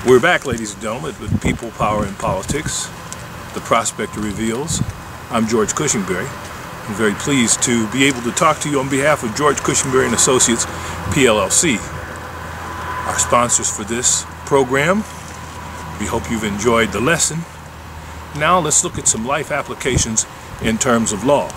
We're back, ladies and gentlemen, with People, Power, and Politics, the Prospector Reveals. I'm George Cushinberry. I'm very pleased to be able to talk to you on behalf of George Cushinberry and Associates, PLLC. Our sponsors for this program. We hope you've enjoyed the lesson. Now let's look at some life applications in terms of law.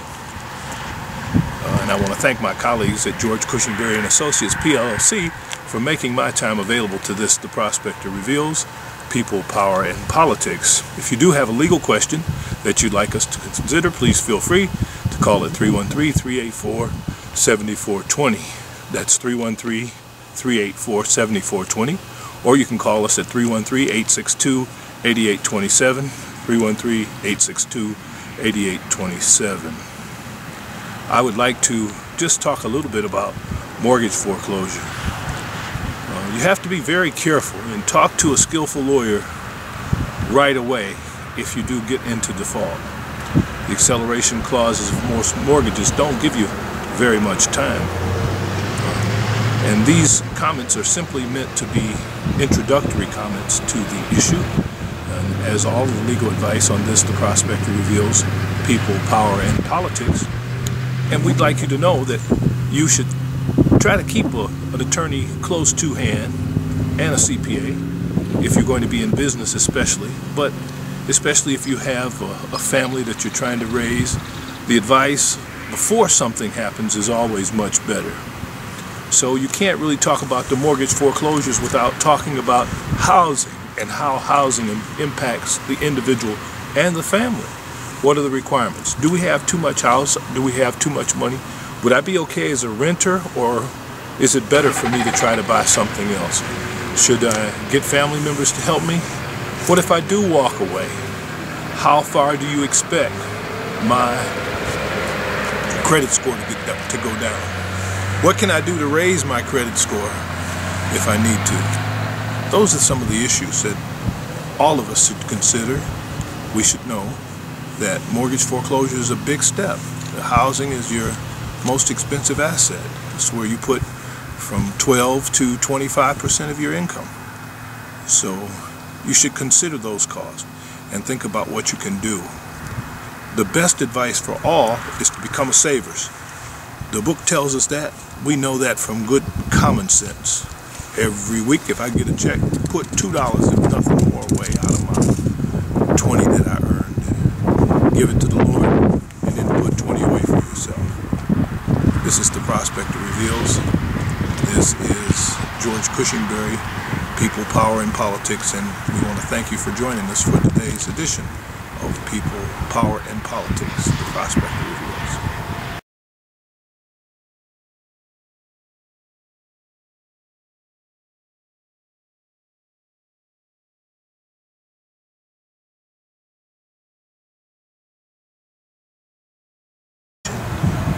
And I want to thank my colleagues at George Cushinberry and Associates, PLLC, for making my time available to this, The Prospector Reveals, People, Power, and Politics. If you do have a legal question that you'd like us to consider, please feel free to call at 313-384-7420. That's 313-384-7420. Or you can call us at 313-862-8827, 313-862-8827. I would like to just talk a little bit about mortgage foreclosure. You have to be very careful and talk to a skillful lawyer right away if you do get into default. The acceleration clauses of most mortgages don't give you very much time. And these comments are simply meant to be introductory comments to the issue. And as all of the legal advice on this, The Prospector Reveals, People, Power, and Politics. And we'd like you to know that you should try to keep an attorney close to hand and a CPA if you're going to be in business especially, but especially if you have a family that you're trying to raise. The advice before something happens is always much better. So you can't really talk about the mortgage foreclosures without talking about housing and how housing impacts the individual and the family. What are the requirements? Do we have too much house? Do we have too much money? Would I be okay as a renter, or is it better for me to try to buy something else? Should I get family members to help me? What if I do walk away? How far do you expect my credit score to go down? What can I do to raise my credit score if I need to? Those are some of the issues that all of us should consider. We should know that mortgage foreclosure is a big step. The housing is your most expensive asset. It's where you put from 12 to 25% of your income. So you should consider those costs and think about what you can do. The best advice for all is to become a savers. The book tells us that. We know that from good common sense. Every week if I get a check, put $2 if nothing more away out of my 20 that I earned. Give it to the Lord and then put 20 away for yourself. This is The Prospector Reveals. This is George Cushinberry, People, Power, and Politics, and we want to thank you for joining us for today's edition of People, Power, and Politics, The Prospector Reveals.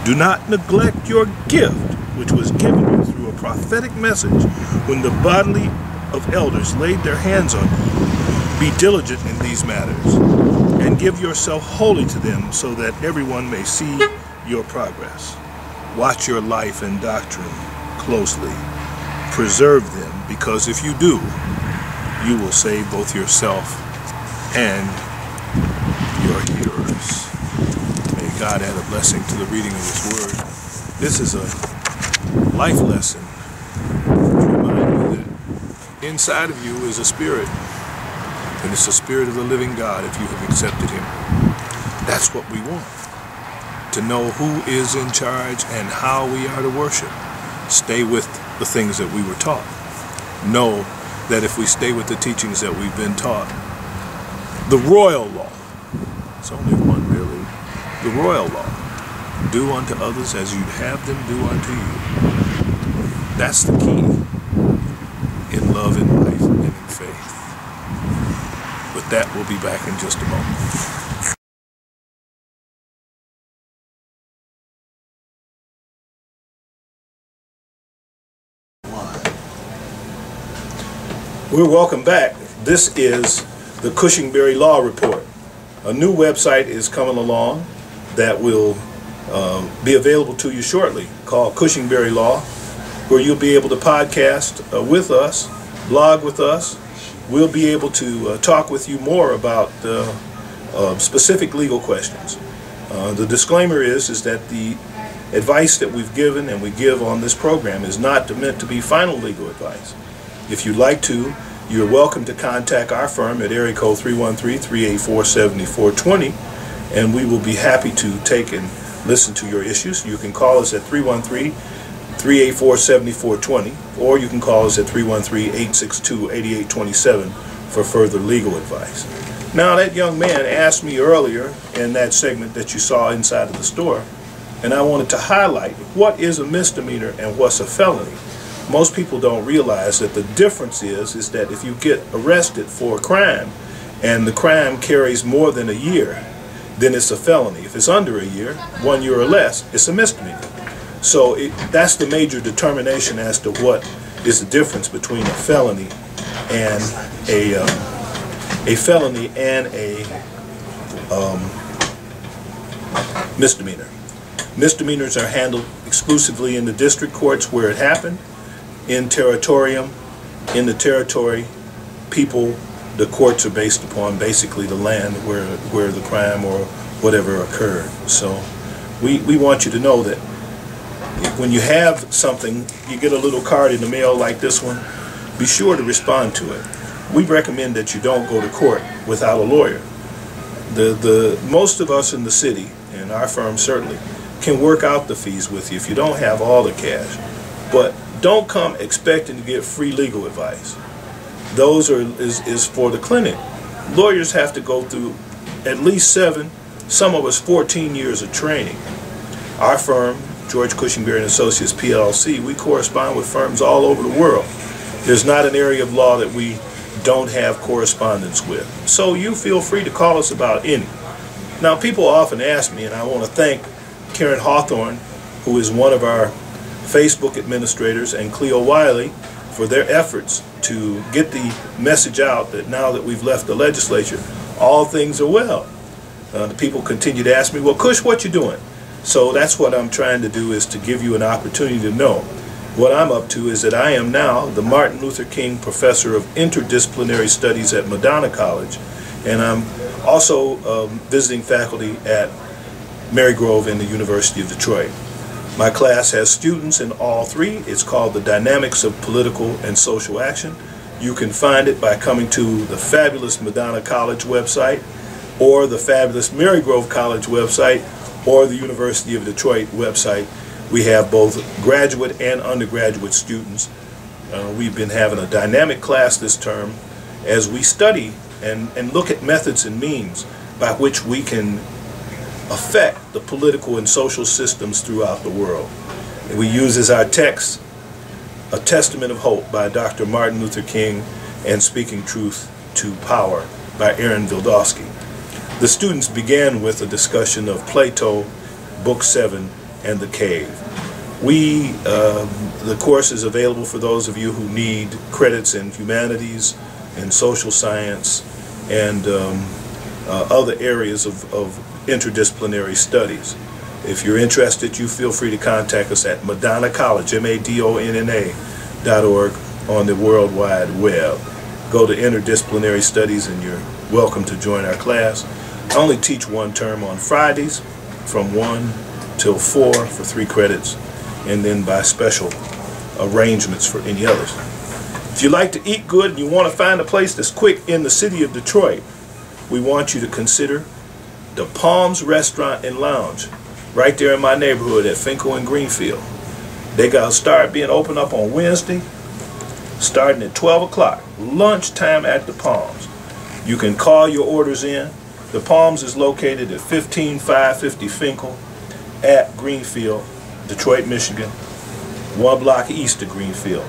Do not neglect your gift, which was given you through a prophetic message when the body of elders laid their hands on you. Be diligent in these matters, and give yourself wholly to them, so that everyone may see your progress. Watch your life and doctrine closely. Preserve them, because if you do, you will save both yourself and your hearers. God add a blessing to the reading of His Word. This is a life lesson to remind you that inside of you is a spirit, and it's the Spirit of the living God if you have accepted Him. That's what we want, to know who is in charge and how we are to worship. Stay with the things that we were taught. Know that if we stay with the teachings that we've been taught, the royal law, it's only one really, the royal law, do unto others as you'd have them do unto you. That's the key in love and life and in faith. With that, we'll be back in just a moment. We're welcome back. This is the Cushinberry Law Report. A new website is coming along that will be available to you shortly, called Cushinberry Law, where you'll be able to podcast with us, blog with us, we'll be able to talk with you more about specific legal questions. The disclaimer is that the advice that we've given and we give on this program is not meant to be final legal advice. If you'd like to, you're welcome to contact our firm at area code 313-384-7420, and we will be happy to take and listen to your issues. You can call us at 313-384-7420, or you can call us at 313-862-8827 for further legal advice. Now, that young man asked me earlier in that segment that you saw inside of the store, and I wanted to highlight what is a misdemeanor and what's a felony. Most people don't realize that the difference is that if you get arrested for a crime and the crime carries more than a year, then it's a felony. If it's under a year, 1 year or less, it's a misdemeanor. So that's the major determination as to what is the difference between a felony and a misdemeanor. Misdemeanors are handled exclusively in the district courts where it happened. In territorium, in the territory, people, the courts are based upon basically the land where the crime or whatever occurred. So we want you to know that when you have something, you get a little card in the mail like this one, be sure to respond to it. We recommend that you don't go to court without a lawyer. Most of us in the city, and our firm certainly, can work out the fees with you if you don't have all the cash. But don't come expecting to get free legal advice. Those is for the clinic. Lawyers have to go through at least 7, some of us 14 years of training. Our firm, George Cushinberry & Associates PLC, we correspond with firms all over the world. There's not an area of law that we don't have correspondence with. So you feel free to call us about any. Now, people often ask me, and I want to thank Karen Hawthorne, who is one of our Facebook administrators, and Cleo Wiley for their efforts to get the message out that now that we've left the legislature, all things are well. The people continue to ask me, well, Cush, what you doing? So that's what I'm trying to do, is to give you an opportunity to know. What I'm up to is that I am now the Martin Luther King Professor of Interdisciplinary Studies at Madonna College, and I'm also visiting faculty at Marygrove in the University of Detroit. My class has students in all three. It's called The Dynamics of Political and Social Action. You can find it by coming to the fabulous Madonna College website, or the fabulous Marygrove College website, or the University of Detroit website. We have both graduate and undergraduate students. We've been having a dynamic class this term as we study and look at methods and means by which we can affect the political and social systems throughout the world. And we use as our text A Testament of Hope by Dr. Martin Luther King and Speaking Truth to Power by Aaron Wildowski. The students began with a discussion of Plato, Book 7, and The Cave. The course is available for those of you who need credits in humanities and social science and other areas of interdisciplinary studies. If you're interested, you feel free to contact us at Madonna College, MADONNA.org, on the World Wide Web. Go to Interdisciplinary Studies and you're welcome to join our class. I only teach one term on Fridays from 1 till 4 for 3 credits, and then by special arrangements for any others. If you like to eat good and you want to find a place that's quick in the city of Detroit, we want you to consider the Palms Restaurant and Lounge, right there in my neighborhood at Finkel and Greenfield. They got to start being open up on Wednesday, starting at 12 o'clock, lunchtime at the Palms. You can call your orders in. The Palms is located at 15550 Finkel at Greenfield, Detroit, Michigan, 1 block east of Greenfield.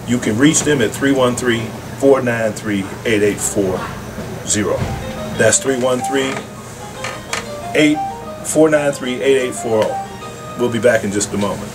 You can reach them at 313-493-8840. That's 313-493-8840. We'll be back in just a moment.